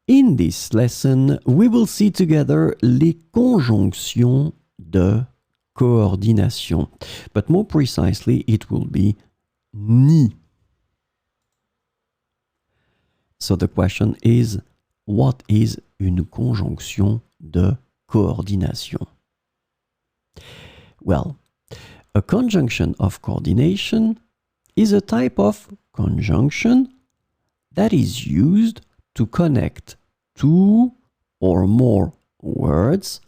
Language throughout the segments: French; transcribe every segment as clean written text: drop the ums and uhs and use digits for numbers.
In this lesson, we will see together les conjonctions de coordination. But more precisely, it will be ni. So the question is, what is une conjonction de coordination? Well, a conjunction of coordination is a type of conjunction that is used to connect two or more words,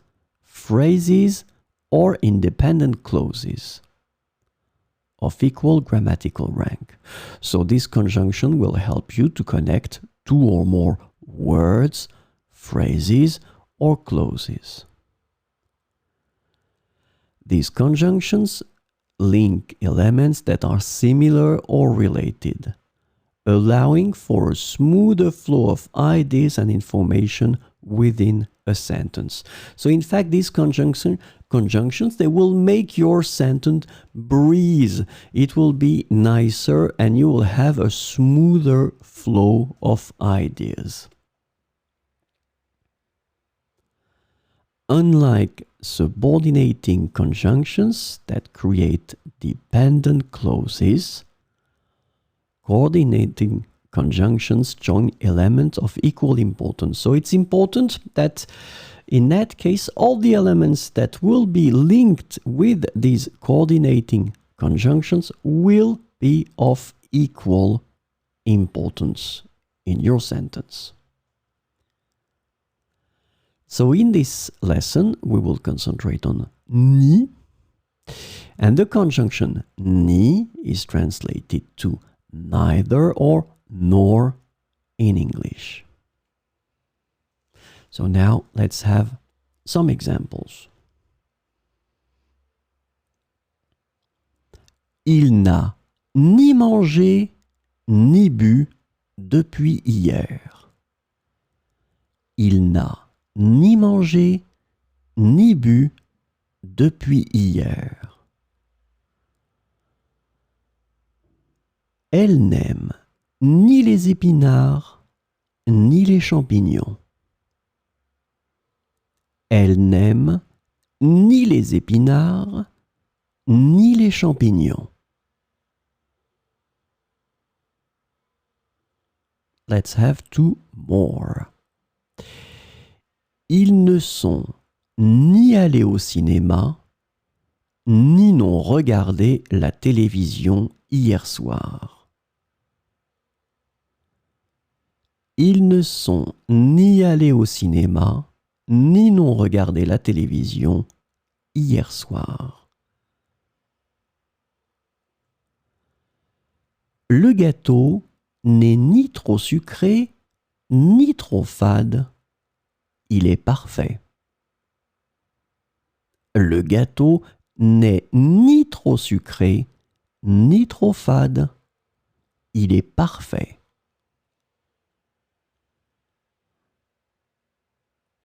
phrases, or independent clauses of equal grammatical rank. So this conjunction will help you to connect two or more words, phrases, or clauses. These conjunctions link elements that are similar or related, allowing for a smoother flow of ideas and information within a sentence. So in fact, these conjunctions, they will make your sentence breathe. It will be nicer and you will have a smoother flow of ideas. Unlike subordinating conjunctions that create dependent clauses, coordinating conjunctions join elements of equal importance. So it's important that in that case, all the elements that will be linked with these coordinating conjunctions will be of equal importance in your sentence. So in this lesson, we will concentrate on ni, and the conjunction ni is translated to neither or nor in English. So now let's have some examples. Il n'a ni mangé ni bu depuis hier. Il n'a ni mangé ni bu depuis hier. Elle n'aime ni les épinards ni les champignons. Elle n'aime ni les épinards ni les champignons. Let's have two more. Ils ne sont ni allés au cinéma, ni n'ont regardé la télévision hier soir. Ils ne sont ni allés au cinéma, ni n'ont regardé la télévision hier soir. Le gâteau n'est ni trop sucré, ni trop fade. Il est parfait. Le gâteau n'est ni trop sucré, ni trop fade. Il est parfait.